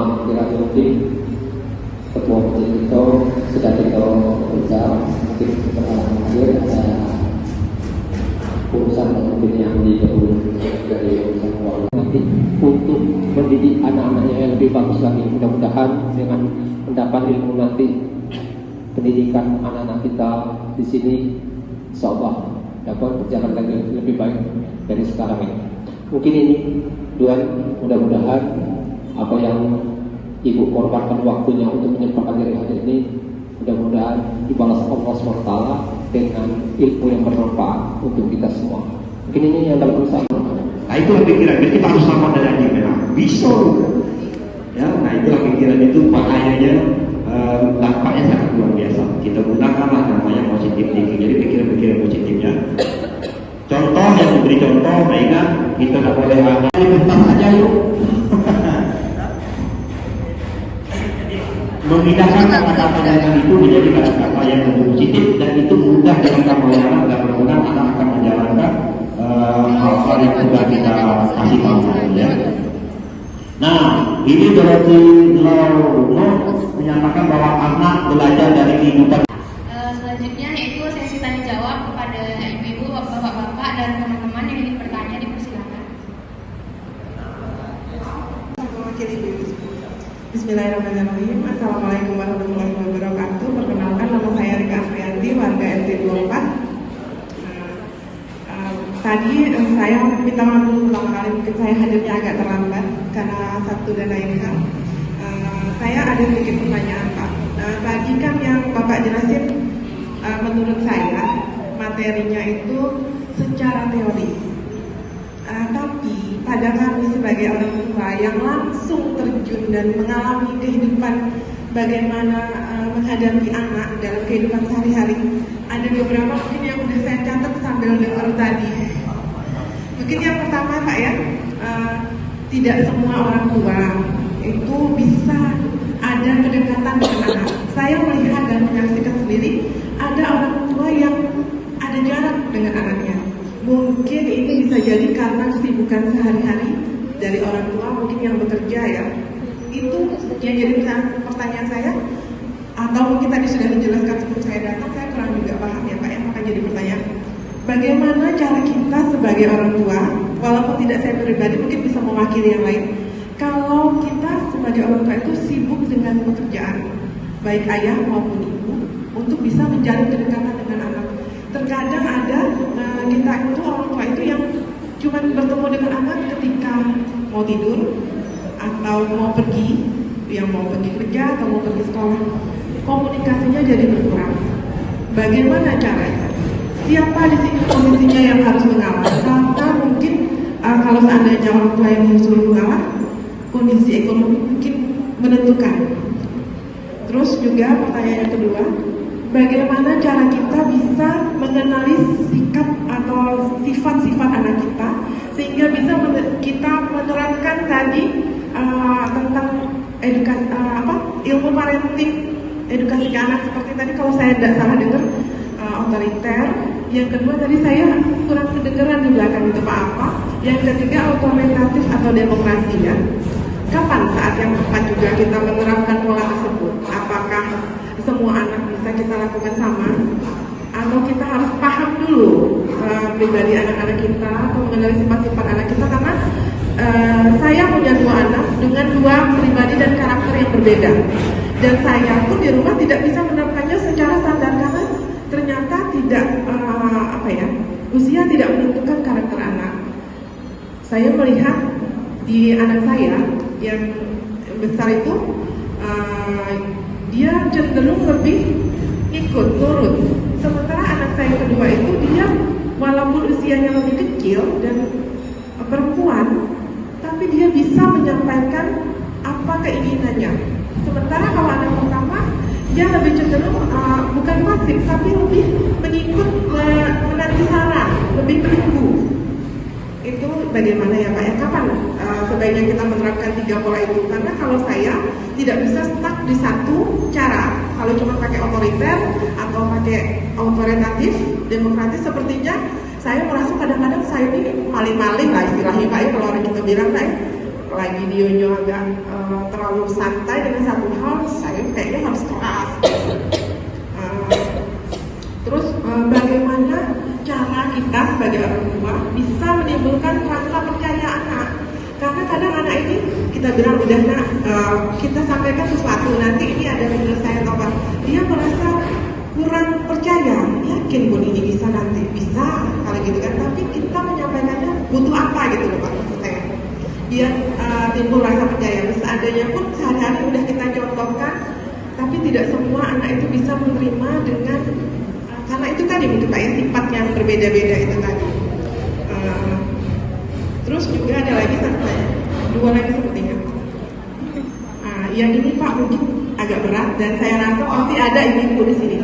selama 3 lebih ketua masjid itu sudah kita berusaha mungkin berhalangan hadir ada urusan mungkin yang didahului dari urusan keluarga nanti untuk mendidik anak-anaknya yang lebih bagus lagi. Mudah-mudahan dengan mendapat ilmu nanti pendidikan anak-anak kita di sini insyaallah dapat berjalan lagi lebih baik dari sekarang ini. Mungkin ini Tuhan, mudah-mudahan apa yang Ibu korbankan waktunya untuk menyempatkan diri hadir ini mudah-mudahan dibalas Allah SWT dengan ilmu yang bermanfaat untuk kita semua. Mungkin ini yang dalam usaha. Nah itulah pikiran, kita harus sama dengan dia bisa. Ya, nah itulah pikiran itu bahayanya, dampaknya sangat luar biasa. Kita gunakanlah namanya positif thinking. Jadi pikiran-pikiran positifnya. Contoh yang diberi contoh, nah ingat kita tidak boleh bentar saja yuk. Memindahkan kata-kata yang itu menjadi kata-kata yang lebih positif dan itu mudah dengan kamu dan mudah anak akan menjalankan hal-hal yang sudah kita kasih tahu ya. Nah, ini berarti Launo menyatakan bahwa anak belajar dari kehidupan. Selanjutnya yaitu sesi tanya jawab kepada ibu-ibu, bapak-bapak dan teman-teman yang ingin bertanya, dipersilakan. Bismillahirrahmanirrahim. Assalamualaikum warahmatullahi wabarakatuh. Perkenalkan, nama saya Rika Afrianti, warga RT 24. Tadi saya minta maaf dulu pertama kali, mungkin saya hadirnya agak terlambat karena satu dan lain hal. Saya ada sedikit pertanyaan Pak. Tadi kan yang Bapak jelasin, menurut saya materinya itu secara teori. Tapi pada kami sebagai orang tua yang langsung terjun dan mengalami kehidupan bagaimana menghadapi anak dalam kehidupan sehari-hari, ada beberapa mungkin yang sudah saya catat sambil dengar tadi. Mungkin yang pertama Pak ya, tidak semua orang tua itu bisa ada kedekatan dengan anak. Saya melihat dan menyaksikan sendiri ada orang tua yang ada jarak dengan anaknya. Mungkin ini bisa jadi karena kesibukan sehari-hari dari orang tua mungkin yang bekerja ya. Itu yang jadi pertanyaan saya. Atau mungkin tadi sudah dijelaskan sebelum saya datang, saya kurang juga paham ya Pak ya, maka jadi pertanyaan. Bagaimana cara kita sebagai orang tua, walaupun tidak saya pribadi mungkin bisa mewakili yang lain, kalau kita sebagai orang tua itu sibuk dengan pekerjaan, baik ayah maupun ibu, untuk bisa menjalin kedekatan dengan anak. Terkadang ada kita itu orang tua itu yang cuma bertemu dengan anak ketika mau tidur atau mau pergi, yang mau pergi kerja atau mau pergi sekolah, komunikasinya jadi berkurang. Bagaimana caranya? Siapa di sini posisinya yang harus mengalah? Karena mungkin kalau seandainya orang tua yang disuruh mengalah, kondisi ekonomi mungkin menentukan. Terus juga pertanyaan yang kedua, bagaimana cara kita bisa mengenali sikap atau sifat-sifat anak kita sehingga bisa kita menerapkan tadi tentang edukasi ilmu parenting, edukasi ke anak seperti tadi kalau saya tidak salah dengar otoriter. Yang kedua tadi saya kurang kedengeran di belakang itu apa. Yang ketiga otoritatif atau demokrasi ya. Kapan saat yang tepat juga kita menerapkan pola tersebut? Apakah semua anak bisa kita lakukan sama? Atau kita harus paham dulu pribadi anak-anak kita atau mengenali sifat-sifat anak kita, karena saya punya 2 anak dengan 2 pribadi dan karakter yang berbeda, dan saya pun di rumah tidak bisa menerapkannya secara standar karena ternyata tidak usia tidak menentukan karakter anak. Saya melihat di anak saya yang besar itu dia cenderung lebih ikut turut, sementara anak saya yang kedua itu dia walaupun usianya lebih kecil dan perempuan, tapi dia bisa menyampaikan apa keinginannya. Sementara kalau anak pertama dia lebih cenderung bukan pasif tapi lebih mengikut, menanti saran, lebih menunggu. Itu bagaimana ya Pak ya? Kapan sebaiknya kita menerapkan 3 pola itu? Karena kalau saya tidak bisa stuck di satu cara. Kalau cuma pakai otoriter atau pakai otoritatif, demokratis, sepertinya saya merasa kadang-kadang saya ini maling-maling lah istilahnya Pak ya, kalau orang kita bilang Pak ya, apalagi dionya agak terlalu santai dengan satu hal, saya kayaknya harus keras. Terus bagaimana cara kita sebagai orang tua bisa menimbulkan rasa percaya anak? Karena kadang anak ini kita bilang udah nak, kita sampaikan sesuatu, nanti ini ada penyelesaian apa, dia merasa kurang percaya, yakin pun ini bisa nanti, bisa kalau gitu kan, tapi kita menyampaikannya butuh apa gitu loh Pak, maksud saya. Dia timbul rasa percaya, seadanya pun sehari-hari udah kita contohkan, tapi tidak semua anak itu bisa menerima dengan karena itu tadi mungkin Pak ya, sifat yang berbeda-beda itu tadi. Terus juga ada lagi dua lagi sepertinya. Yang ini Pak mungkin agak berat dan saya rasa pasti ada ibu di sini.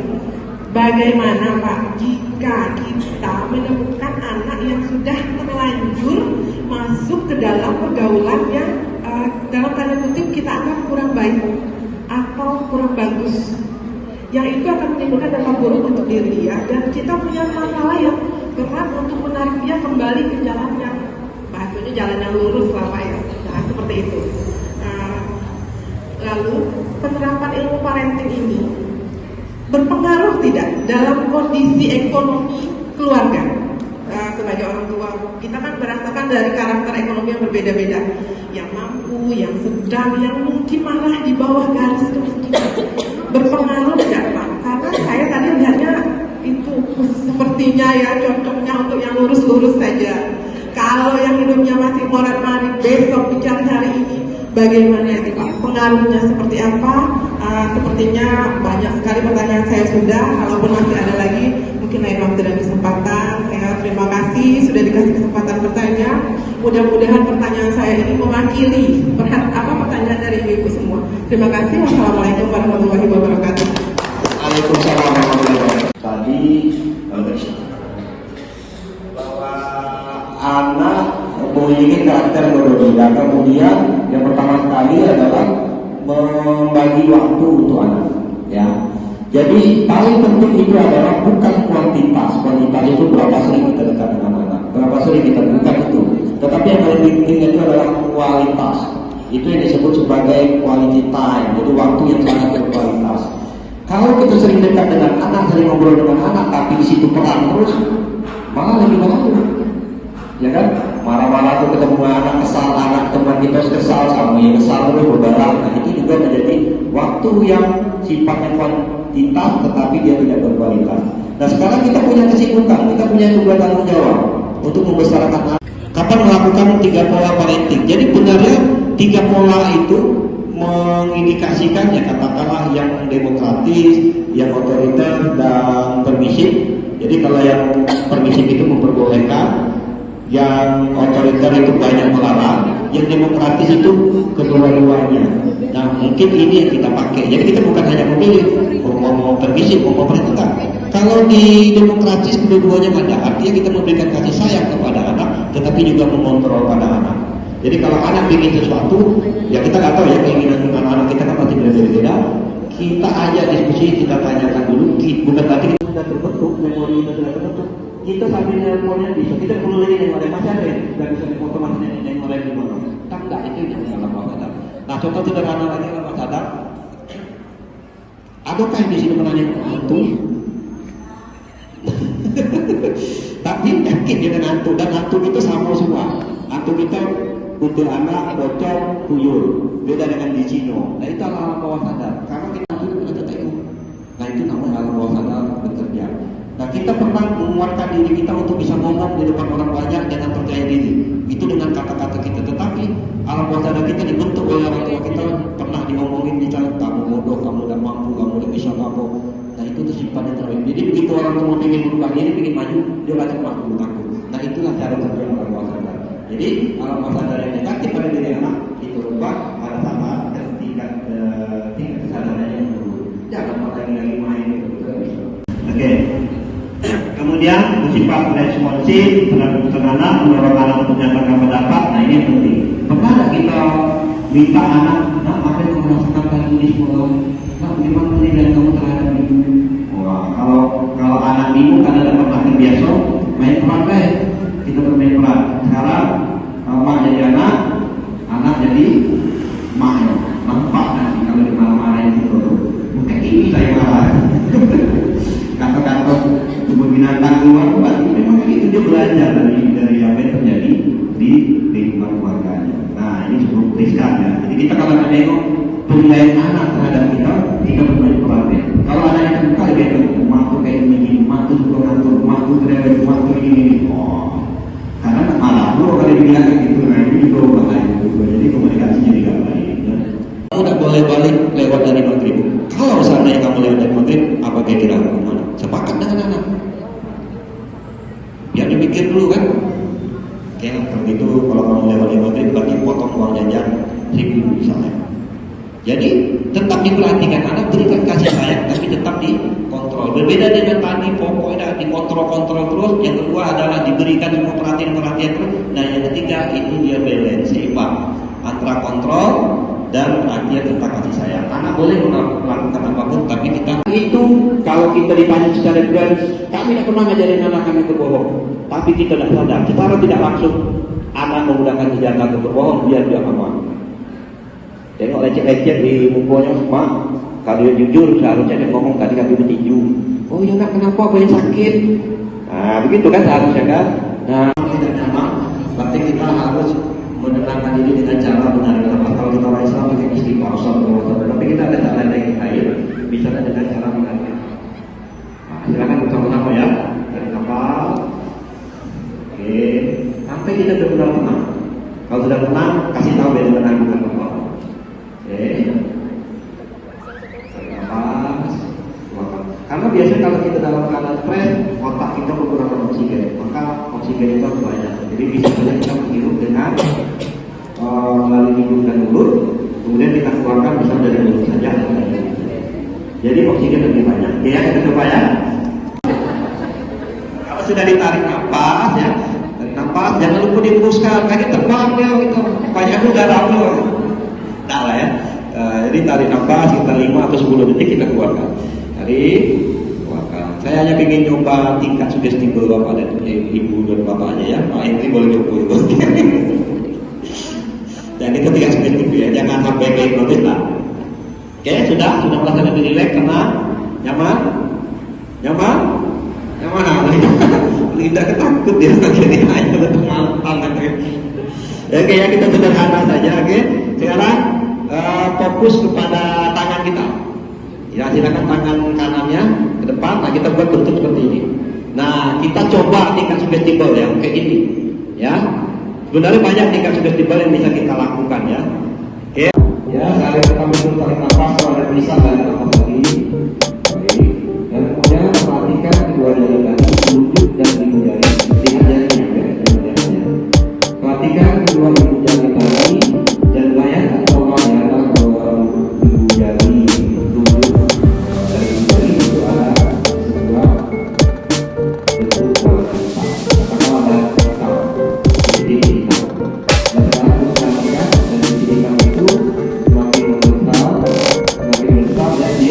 Bagaimana Pak jika kita menemukan anak yang sudah terlanjur masuk ke dalam pergaulan yang dalam tanda kutip kita anggap kurang baik atau kurang bagus, yang itu akan menimbulkan dampak buruk untuk diri dia, dan kita punya masalah yang berat untuk menarik dia kembali ke jalan yang bahasanya jalan yang lurus lah Pak ya. Nah seperti itu. Lalu penerapan ilmu parenting ini berpengaruh tidak dalam kondisi ekonomi keluarga? Sebagai orang tua kita kan merasakan dari karakter ekonomi yang berbeda-beda, yang mampu, yang sedang, yang mungkin malah di bawah garis kemiskinan. Berpengaruh tidak Pak? Karena saya tadi lihatnya itu sepertinya ya cocoknya untuk yang lurus-lurus saja. Kalau yang hidupnya masih morat-marit besok bicara hari ini, bagaimana itu Pak? Pengaruhnya seperti apa? Sepertinya banyak sekali pertanyaan saya sudah. Kalaupun masih ada lagi, mungkin lain waktu dan kesempatan. Saya terima kasih sudah dikasih kesempatan bertanya. Mudah-mudahan pertanyaan saya ini mewakili pertanyaan dari ibu semua. Terima kasih. Wassalamualaikum warahmatullahi wabarakatuh. Waalaikumsalam warahmatullahi wabarakatuh. Tadi bahwa anak memiliki karakter berbeda. Kemudian yang pertama sekali adalah membagi waktu untuk anak. Ya. Jadi paling penting itu adalah bukan kuantitas. Kuantitas itu berapa sering kita dekat dengan anak, berapa sering kita bukan itu. Tetapi yang paling penting itu adalah kualitas. Itu yang disebut sebagai quality time. Itu waktu yang sangat berkualitas. Kalau kita sering dekat dengan anak, sering ngobrol dengan anak, tapi di situ perang terus, malah lebih bahaya. Ya kan? Marah-marah tuh ketemu anak kesal, anak teman kita kesal, sama kesal terus berdarah. Nah itu juga menjadi waktu yang sifatnya kuantitas, tetapi dia tidak berkualitas. Nah sekarang kita punya kesibukan, kita punya tugas tanggung jawab untuk membesarkan anak. Kapan melakukan 3 pola parenting? Jadi benarnya 3 pola itu mengindikasikan ya katakanlah yang demokratis, yang otoriter dan permisif. Jadi kalau yang permisif itu memperbolehkan, yang otoriter itu banyak melarang, yang demokratis itu kedua-duanya. Nah mungkin ini yang kita pakai. Jadi kita bukan hanya memilih mau permisif, mau perintah. Kalau di demokratis kedua-duanya ada, artinya kita memberikan kasih sayang kepada anak, tetapi juga mengontrol pada anak. Jadi kalau anak ingin sesuatu, ya kita nggak tahu ya keinginan anak kita kan pasti berbeda-beda. Kita ajak diskusi, kita tanyakan dulu. Bukan berarti kita sudah terbentuk, memori kita sudah terbentuk. Kita sambil nelponnya bisa, kita perlu lagi nengok ada macam lain, dan bisa otomatis nengok lain di mana. Tak enggak itu yang dalam bawah sadar. Nah contoh sederhana lagi dalam bawah sadar. Adakah di sini pernah nengok hantu? Tapi yakin dengan hantu, dan hantu itu sama semua. Hantu kita untuk anak, bocor, tuyul. Beda dengan di Cino. Nah itu alam bawah sadar. Karena kita sudah tahu. Nah itu namanya alam bawah sadar bekerja. Nah kita pernah menguatkan diri kita untuk bisa ngomong di depan orang banyak, jangan percaya diri. Itu dengan kata-kata kita. Tetapi alam bawah sadar kita dibentuk oleh orang tua kita, pernah diomongin kita, kamu bodoh, kamu tidak mampu, kamu tidak bisa apa. Nah itu tersimpan yang terbaik. Jadi begitu orang tua ingin berubah diri, ingin maju, dia akan mampu takut. Nah itulah cara kerja alam bawah sadar. Jadi alam bawah sadar yang negatif pada diri anak itu rubah pada saat tingkat kesadarannya yang menurun. Jangan lagi main gitu. Oke. Kemudian bersifat responsif terhadap anak, mendorong anak untuk menyatakan pendapat. Nah ini yang penting. Pernah kita minta anak, nah apa yang kamu rasakan tadi di sekolah? Nah memang penilaian kamu terhadap ibu. Wah kalau anak bingung karena tidak pernah terbiasa main peran kita bermain peran. Sekarang mak jadi anak jadi nengok penilaian anak terhadap kita, kita mulai perhatian. Kalau anak yang suka lebih tahu, mak tuh kayak ini, mak tuh suka ngatur, mak tuh cerewet, mak tuh ini. Oh, karena malah lu kalau dibilang kayak gitu, nah itu juga bahaya juga. Jadi komunikasinya juga baik. Kamu tak boleh balik lewat dari maghrib. Kalau seandainya kamu lewat dari maghrib, apa kira-kira gimana? Sepakat dengan anak. Biar dipikir dulu kan. Oke, kalau gitu kalau kamu lewat dari maghrib, berarti potong uang jajan 1.000 misalnya. Jadi tetap diperhatikan anak, berikan kasih sayang, tapi tetap dikontrol. Berbeda dengan tadi, pokoknya dikontrol terus. Yang kedua adalah diberikan semua perhatian terus. Nah yang ketiga itu dia balance, seimbang antara kontrol dan perhatian tentang kasih sayang. Anak boleh melakukan apapun, tapi kita itu kalau kita ditanya secara gratis, kami tidak pernah ngajarin anak kami berbohong. Tapi kita tidak sadar, secara tidak langsung anak menggunakan senjata untuk berbohong biar dia aman. Tengok lecet-lecet di mukanya, mak. Kalau dia jujur, seharusnya dia ngomong tadi kaki bertinju. Oh ya nak, kenapa aku yang sakit? Nah begitu kan seharusnya kan. Nah tidak nyaman, berarti kita harus menenangkan diri dengan cara menarik nafas. Kalau kita orang Islam pakai istighfar, tapi kita ada cara yang lain, misalnya dengan cara menarik nafas. Nah, silakan bersama-sama ya, tarik nafas. Oke, sampai kita benar-benar tenang. Kalau sudah tenang, kasih tahu dia dengan bukan apa. Oke, tarik nafas. Karena biasanya kalau kita dalam keadaan stres, otak kita kekurangan oksigen, maka oksigen itu banyak. Jadi bisa saja kita menghirup dengan melalui hidung dan mulut, kemudian kita keluarkan misalnya dari mulut saja. Jadi oksigen lebih banyak. Oke ya, kita coba ya. Kalau sudah ditarik nafas ya, tarik nafas, jangan lupa dihembuskan, kaki terbang ya gitu. Banyak juga rapuh. Nah lah ya. Jadi tarik nafas sekitar 5 atau 10 detik kita keluarkan. Tarik, keluarkan. Saya hanya ingin coba tingkat sugestible bapak dan ibu dan bapaknya ya. Pak ini boleh coba itu. Dan itu tingkat sugestible ya, jangan sampai ke hipnotis lah. Oke, sudah merasa lebih rileks, tenang, nyaman. Tidak ketakut dia jadi hanya untuk tangan. Oke ya, kita sederhana saja. Oke, sekarang fokus kepada tangan kita. Ya, silakan tangan kanannya ke depan. Nah, kita buat bentuk seperti ini. Nah, kita coba tingkat sugestible ya, kayak ini. Ya, sebenarnya banyak tingkat sugestible yang bisa kita lakukan ya. Oke. Ya, sekali pertama itu tarik nafas, kalau ada tulisan tarik nafas lagi. Oke. Dan kemudian perhatikan kedua jari kaki, telunjuk dan ibu jari. Lihat jarinya ya, jarinya. Perhatikan kedua ibu jari kaki dan bayangkan bahwa di atas kedua ibu jari. Dan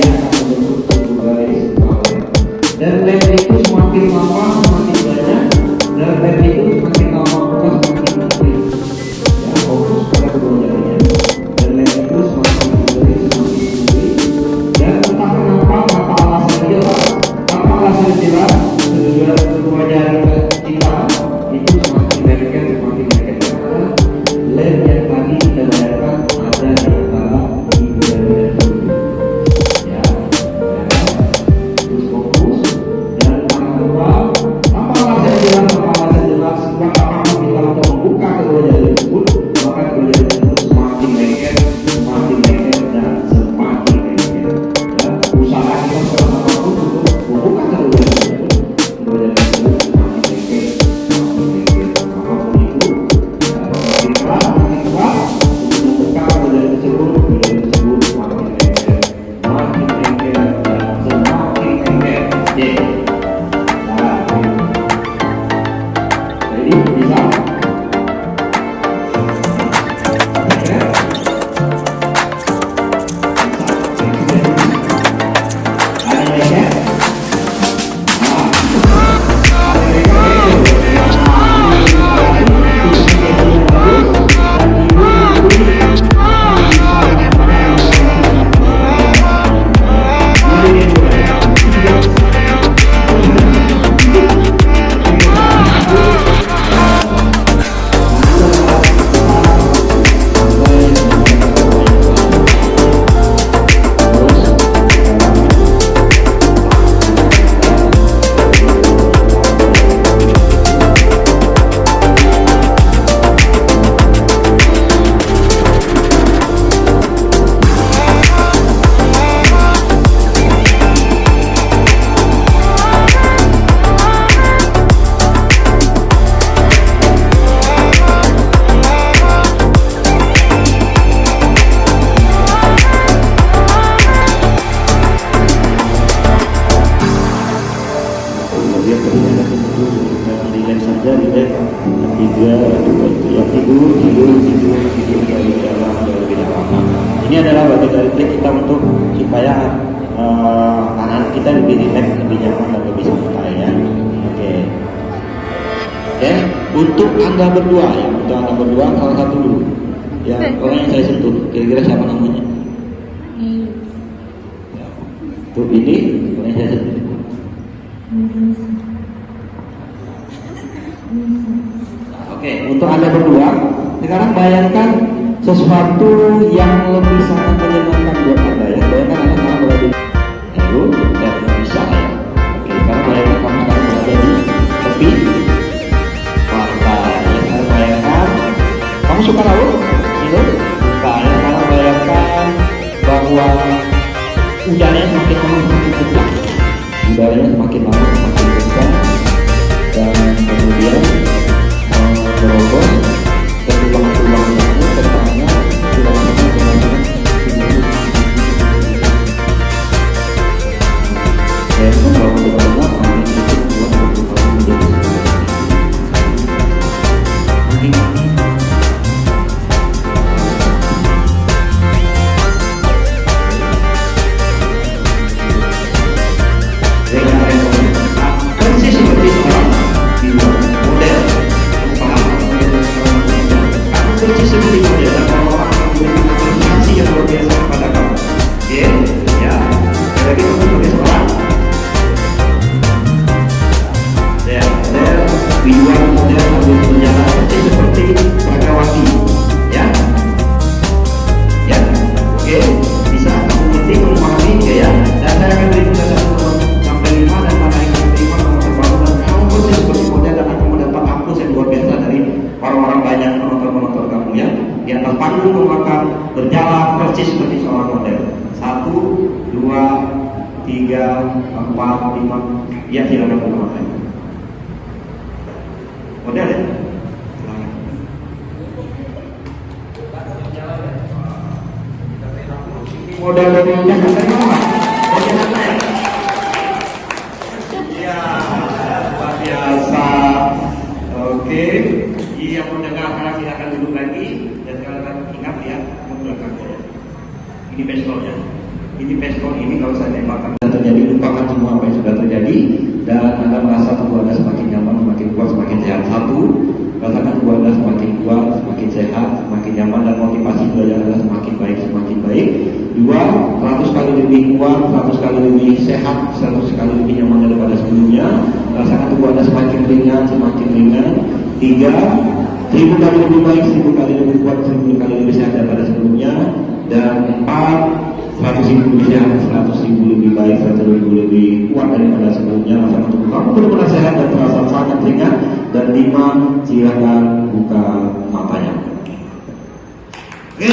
Ini adalah bagian dari trik kita untuk supaya anak kita lebih rileks, lebih nyaman dan lebih santai ya. Oke. Oke, untuk Anda berdua ya, untuk Anda berdua salah satu dulu. Ya, orang yang saya sentuh, kira-kira siapa namanya? Ya. Tuh ini orang yang saya sentuh. Oke, untuk Anda berdua, sekarang bayangkan sesuatu yang lebih sangat menyenangkan buat Anda ya. Bayangkan Anda sekarang berada di bisa ya. Oke, sekarang bayangkan kamu sekarang berada di tepi pantai. Ya, sekarang bayangkan kamu suka laut? Gitu? Sekarang bayangkan bahwa udaranya semakin lama semakin kencang. Udaranya semakin lama semakin kencang dan kemudian merobos ke tulang-tulang kamu, kepalanya tidak sama dengan dan membawa beberapa angin itu membuat beberapa menjadi persis seperti seorang model persis seperti model dan orang-orang memberikan apresiasi yang luar biasa kepada kamu. Oke, ya. Jadi kamu sebagai seorang model, visual model sambil berjalan persis seperti Prakawati, ya, ya. Oke, bisa kamu ngerti memahami ya. Dan saya akan beri penjelasan sampai 5 dan mana yang terima kamu terbaru dan kamu persis seperti model dan akan mendapat aplaus yang luar biasa dari orang-orang banyak penonton-penonton kamu ya. Di atas panggung kamu akan berjalan persis seperti seorang model. 1, 2, 3, 4, 5. Ya, silakan mulai. Model ya. Model dari Jakarta dari mana? Dari Jakarta ya. Ya, luar biasa. Oke, yang mendengar silakan duduk lagi dan kalian ingat ya, membelakangnya ya. Ini pistolnya. Ini pistol ini kalau saya tembakkan sudah terjadi, lupakan semua apa yang sudah terjadi dan Anda merasa tubuh Anda semakin nyaman, semakin kuat, semakin sehat. 1, rasakan tubuh Anda semakin kuat, semakin sehat, semakin nyaman dan motivasi belajar Anda semakin baik, semakin baik. 2, 100 kali lebih kuat, 100 kali lebih sehat, 100 kali lebih nyaman daripada sebelumnya. Rasakan tubuh Anda semakin ringan, semakin ringan. 3, 1000 kali lebih baik, 1000 kali lebih kuat, 1000 kali lebih sehat daripada sebelumnya. Dan 4, 100.000 lebih sehat, 100.000 lebih baik, 100.000 lebih kuat daripada sebelumnya. Rasakan tubuh kamu benar-benar sehat dan terasa sangat ringan. Dan 5, silakan buka matanya. Oke,